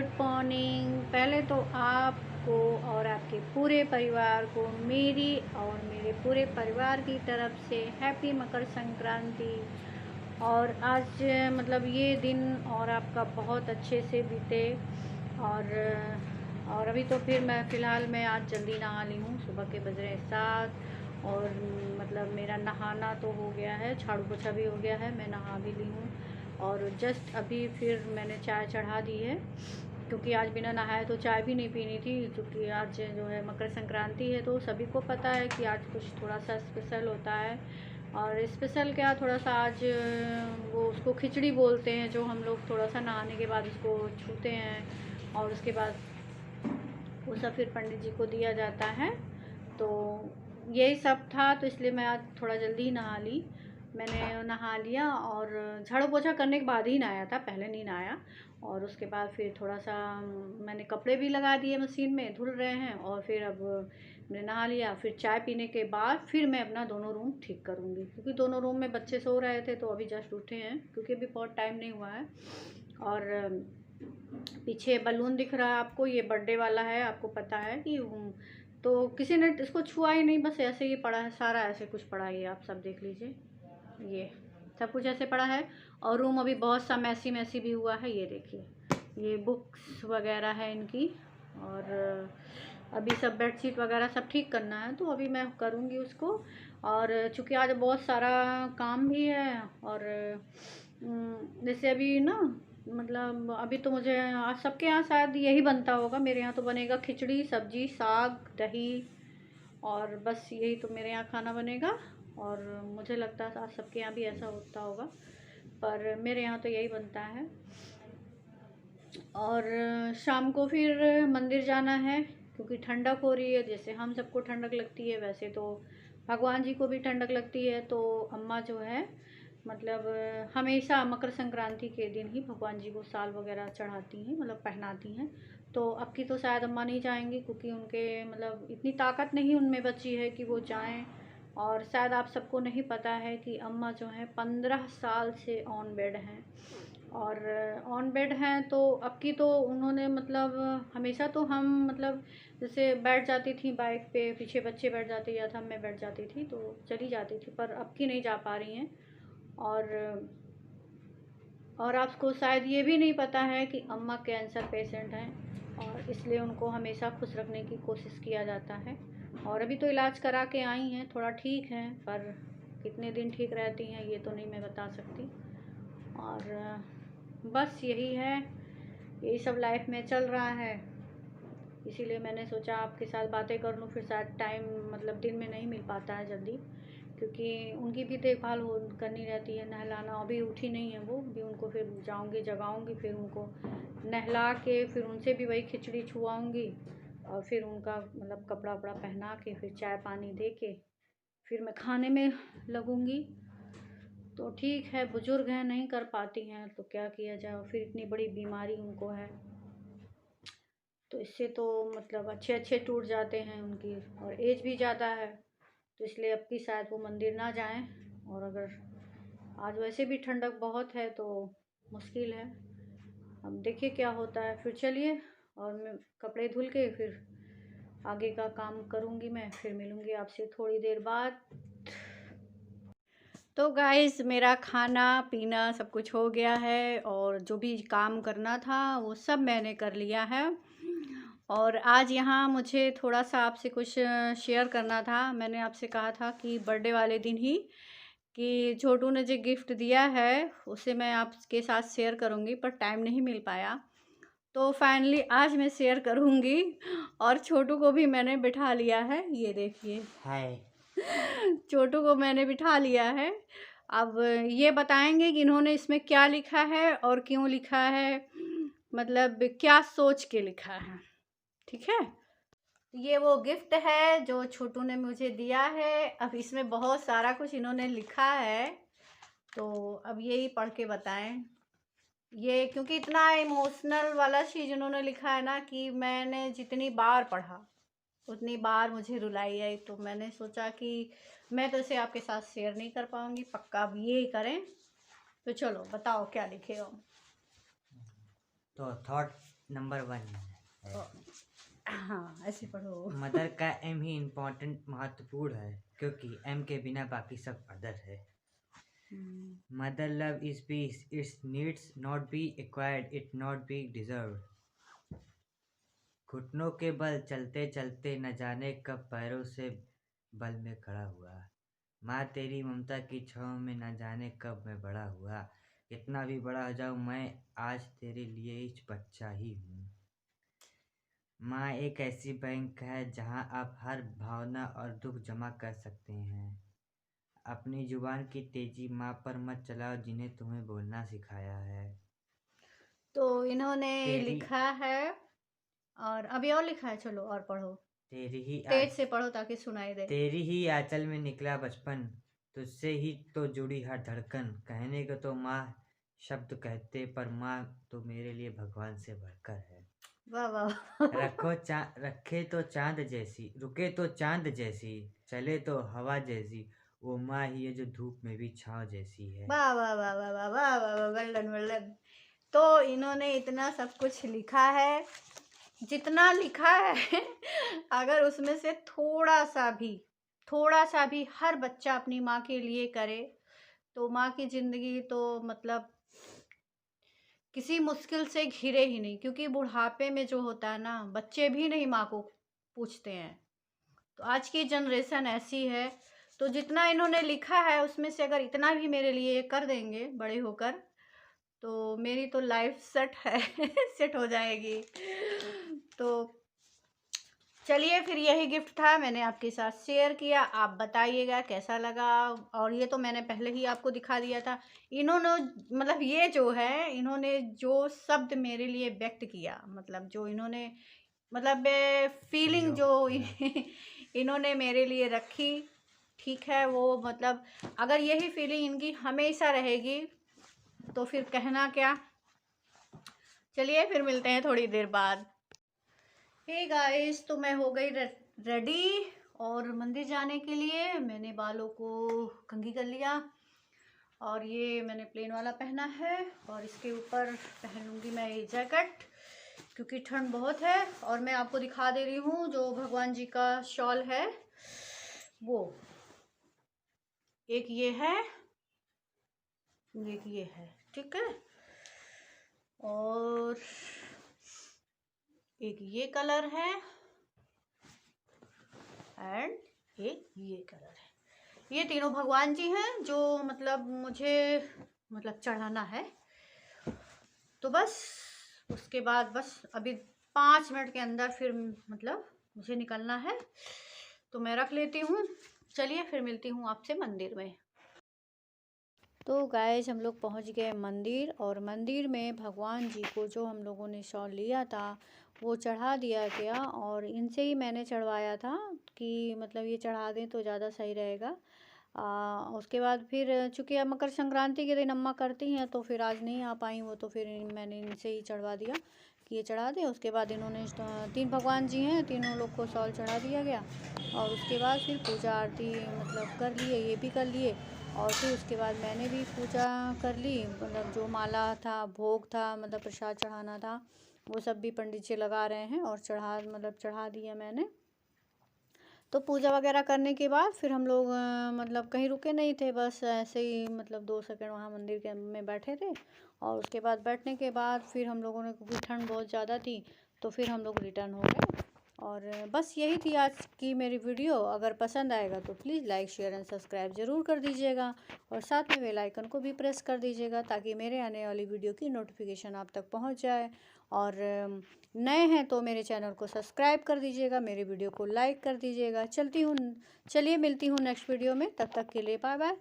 Good morning. पहले तो आपको और आपके पूरे परिवार को मेरी और मेरे पूरे परिवार की तरफ से हैप्पी मकर संक्रांति। और आज मतलब ये दिन और आपका बहुत अच्छे से बीते। और अभी तो फिर मैं आज जल्दी नहा ली हूँ। सुबह के बज रहे 7 और मतलब मेरा नहाना तो हो गया है, झाड़ू पोछा भी हो गया है, मैं नहा भी ली हूँ। और जस्ट अभी फिर मैंने चाय चढ़ा दी है, क्योंकि आज बिना नहाए तो चाय भी नहीं पीनी थी। क्योंकि आज जो है मकर संक्रांति है, तो सभी को पता है कि आज कुछ थोड़ा सा स्पेशल होता है। और स्पेशल क्या, थोड़ा सा आज वो उसको खिचड़ी बोलते हैं, जो हम लोग थोड़ा सा नहाने के बाद उसको छूते हैं और उसके बाद वो सब फिर पंडित जी को दिया जाता है। तो यही सब था, तो इसलिए मैं आज थोड़ा जल्दी ही नहा ली। मैंने नहा लिया और झाड़ू पोछा करने के बाद ही नहाया था, पहले नहीं नहाया। और उसके बाद फिर थोड़ा सा मैंने कपड़े भी लगा दिए, मशीन में धुल रहे हैं। और फिर अब मैंने नहा लिया, फिर चाय पीने के बाद फिर मैं अपना दोनों रूम ठीक करूँगी, क्योंकि दोनों रूम में बच्चे सो रहे थे, तो अभी जस्ट उठे हैं, क्योंकि अभी बहुत टाइम नहीं हुआ है। और पीछे बलून दिख रहा है आपको, ये बर्थडे वाला है, आपको पता है कि तो किसी ने इसको छुआ ही नहीं, बस ऐसे ही पड़ा है, सारा ऐसे कुछ पड़ा है। ये आप सब देख लीजिए, ये सब कुछ ऐसे पड़ा है। और रूम अभी बहुत सा मैसी मैसी भी हुआ है, ये देखिए, ये बुक्स वगैरह है इनकी। और अभी सब बेडशीट वगैरह सब ठीक करना है, तो अभी मैं करूँगी उसको। और चूँकि आज बहुत सारा काम भी है, और जैसे अभी ना मतलब अभी तो मुझे आज सबके यहाँ शायद यही बनता होगा। मेरे यहाँ तो बनेगा खिचड़ी, सब्जी, साग, दही, और बस यही तो मेरे यहाँ खाना बनेगा। और मुझे लगता है आज सबके यहाँ भी ऐसा होता होगा, पर मेरे यहाँ तो यही बनता है। और शाम को फिर मंदिर जाना है, क्योंकि ठंडक हो रही है। जैसे हम सबको ठंडक लगती है, वैसे तो भगवान जी को भी ठंडक लगती है। तो अम्मा जो है मतलब हमेशा मकर संक्रांति के दिन ही भगवान जी को साल वगैरह चढ़ाती हैं, मतलब पहनाती हैं। तो अब की तो शायद अम्मा नहीं जाएंगी, क्योंकि उनके मतलब इतनी ताकत नहीं उनमें बची है कि वो जाएं। और शायद आप सबको नहीं पता है कि अम्मा जो है 15 साल से ऑन बेड हैं। और ऑन बेड हैं, तो अब की तो उन्होंने मतलब हमेशा तो हम मतलब जैसे बैठ जाती थी बाइक पे, पीछे बच्चे बैठ जाते या था मैं बैठ जाती थी, तो चली जाती थी, पर अब की नहीं जा पा रही हैं। और आपको शायद ये भी नहीं पता है कि अम्मा कैंसर पेशेंट हैं, और इसलिए उनको हमेशा खुश रखने की कोशिश किया जाता है। और अभी तो इलाज करा के आई हैं, थोड़ा ठीक हैं, पर कितने दिन ठीक रहती हैं ये तो नहीं मैं बता सकती। और बस यही है, यही सब लाइफ में चल रहा है। इसीलिए मैंने सोचा आपके साथ बातें कर लूँ, फिर शायद टाइम मतलब दिन में नहीं मिल पाता है जल्दी, क्योंकि उनकी भी देखभाल हो करनी रहती है। नहलाना, अभी उठी नहीं है वो, अभी उनको फिर जाऊंगी जगाऊंगी, फिर उनको नहला के फिर उनसे भी वही खिचड़ी छुआऊंगी। और फिर उनका मतलब कपड़ा वपड़ा पहना के फिर चाय पानी दे के फिर मैं खाने में लगूंगी। तो ठीक है, बुजुर्ग हैं, नहीं कर पाती हैं तो क्या किया जाए, और फिर इतनी बड़ी बीमारी उनको है, तो इससे तो मतलब अच्छे अच्छे टूट जाते हैं उनकी, और एज भी ज़्यादा है। तो इसलिए अब की शायद वो मंदिर ना जाएं। और अगर आज वैसे भी ठंडक बहुत है, तो मुश्किल है। अब देखिए क्या होता है। फिर चलिए, और मैं कपड़े धुल के फिर आगे का काम करूँगी। मैं फिर मिलूँगी आपसे थोड़ी देर बाद। तो गाइस, मेरा खाना पीना सब कुछ हो गया है, और जो भी काम करना था वो सब मैंने कर लिया है। और आज यहाँ मुझे थोड़ा सा आपसे कुछ शेयर करना था। मैंने आपसे कहा था कि बर्थडे वाले दिन ही कि छोटू ने जो गिफ्ट दिया है उसे मैं आपके साथ शेयर करूँगी, पर टाइम नहीं मिल पाया। तो फाइनली आज मैं शेयर करूँगी। और छोटू को भी मैंने बिठा लिया है, ये देखिए, हाय। छोटू को मैंने बिठा लिया है। अब ये बताएंगे कि इन्होंने इसमें क्या लिखा है और क्यों लिखा है, मतलब क्या सोच के लिखा है। ठीक है, ये वो गिफ्ट है जो छोटू ने मुझे दिया है। अब इसमें बहुत सारा कुछ इन्होंने लिखा है, तो अब यही पढ़ के बताएं। ये क्योंकि इतना इमोशनल वाला चीज़ उन्होंने लिखा है ना, कि मैंने जितनी बार पढ़ा उतनी बार मुझे रुलाई आई। तो मैंने सोचा कि मैं तो इसे आपके साथ शेयर नहीं कर पाऊँगी, पक्का अब ये करें। तो चलो बताओ क्या लिखे हो। तो थॉट नंबर 1 है। हाँ ऐसे पढ़ो। मदर का एम ही इम्पोर्टेंट महत्वपूर्ण है, क्योंकि एम के बिना बाकी सब अदर है। Mother love is peace, it's needs not be acquired, it not be deserve. घुटनों के बल चलते चलते न जाने कब पैरों से बल में खड़ा हुआ। माँ तेरी ममता की छाँव में न जाने कब मैं बड़ा हुआ। कितना भी बड़ा हो जाऊं मैं आज तेरे लिए एक बच्चा ही हूँ। माँ एक ऐसी बैंक है जहाँ आप हर भावना और दुख जमा कर सकते हैं। अपनी जुबान की तेजी माँ पर मत चलाओ जिन्हें तुम्हें बोलना सिखाया है। तो इन्होंने तेरी लिखा है और अभी और लिखा है, चलो और पढ़ो, तेरी ही तेज से पढ़ो ताकि सुनाई दे। तेरी ही आंचल में निकला बचपन, तुझसे ही तो जुड़ी हर धड़कन। कहने को तो माँ शब्द कहते, पर माँ तो मेरे लिए भगवान से बढ़कर है। वाह वाह। रखे तो चांद जैसी, रुके तो चांद जैसी, चले तो हवा जैसी, वो माँ ही है जो धूप में भी छाँव जैसी है। वाह वाह वाह वाह वाह वाह वाह वाह, वेल डन। तो इन्होंने इतना सब कुछ लिखा है, जितना लिखा है अगर उसमें से थोड़ा सा भी हर बच्चा अपनी माँ के लिए करे तो माँ की ज़िंदगी तो मतलब किसी मुश्किल से घिरे ही नहीं। क्योंकि बुढ़ापे में जो होता है ना, बच्चे भी नहीं माँ को पूछते हैं। तो आज की जनरेशन ऐसी है। तो जितना इन्होंने लिखा है उसमें से अगर इतना भी मेरे लिए कर देंगे बड़े होकर तो मेरी तो लाइफ सेट है सेट हो जाएगी। तो चलिए फिर यही गिफ्ट था, मैंने आपके साथ शेयर किया। आप बताइएगा कैसा लगा। और ये तो मैंने पहले ही आपको दिखा दिया था। इन्होंने मतलब ये जो है, इन्होंने जो शब्द मेरे लिए व्यक्त किया, मतलब जो इन्होंने मतलब फीलिंग जो इन्होंने मेरे लिए रखी, ठीक है, वो मतलब अगर यही फीलिंग इनकी हमेशा रहेगी तो फिर कहना क्या। चलिए फिर मिलते हैं थोड़ी देर बाद। हे गाइस, तो मैं हो गई रेडी और मंदिर जाने के लिए मैंने बालों को कंघी कर लिया और ये मैंने प्लेन वाला पहना है और इसके ऊपर पहनूंगी मैं ये जैकेट क्योंकि ठंड बहुत है। और मैं आपको दिखा दे रही हूँ जो भगवान जी का शॉल है, वो एक ये है, एक ये है, ठीक है, और एक ये कलर है एंड एक ये कलर है। ये तीनों भगवान जी हैं जो मतलब मुझे मतलब चढ़ाना है। तो बस उसके बाद बस अभी 5 मिनट के अंदर फिर मतलब मुझे निकलना है, तो मैं रख लेती हूँ। चलिए फिर मिलती हूँ आपसे मंदिर में। तो गाइस हम लोग पहुँच गए मंदिर और मंदिर में भगवान जी को जो हम लोगों ने शॉल लिया था वो चढ़ा दिया गया और इनसे ही मैंने चढ़वाया था कि मतलब ये चढ़ा दें तो ज़्यादा सही रहेगा। उसके बाद फिर चूँकि अब मकर संक्रांति के दिन अम्मा करती हैं तो फिर आज नहीं आ पाई वो, तो फिर मैंने इनसे ही चढ़वा दिया कि ये चढ़ा दें। उसके बाद इन्होंने 3 भगवान जी हैं, तीनों लोग को शॉल चढ़ा दिया गया और उसके बाद फिर पूजा आरती मतलब कर लिए, ये भी कर लिए और फिर उसके बाद मैंने भी पूजा कर ली। मतलब जो माला था, भोग था, मतलब प्रसाद चढ़ाना था, वो सब भी पंडित जी लगा रहे हैं और चढ़ा दिया मैंने। तो पूजा वगैरह करने के बाद फिर हम लोग मतलब कहीं रुके नहीं थे, बस ऐसे ही मतलब 2 सेकंड वहाँ मंदिर के में बैठे थे और उसके बाद बैठने के बाद फिर हम लोगों ने, क्योंकि ठंड बहुत ज़्यादा थी तो फिर हम लोग रिटर्न हो गए। और बस यही थी आज की मेरी वीडियो। अगर पसंद आएगा तो please like share and subscribe ज़रूर कर दीजिएगा और साथ में बेल आइकन को भी प्रेस कर दीजिएगा ताकि मेरे आने वाली वीडियो की नोटिफिकेशन आप तक पहुंच जाए। और नए हैं तो मेरे चैनल को सब्सक्राइब कर दीजिएगा, मेरे वीडियो को लाइक कर दीजिएगा। चलिए मिलती हूँ नेक्स्ट वीडियो में, तब तक के लिए बाय बाय।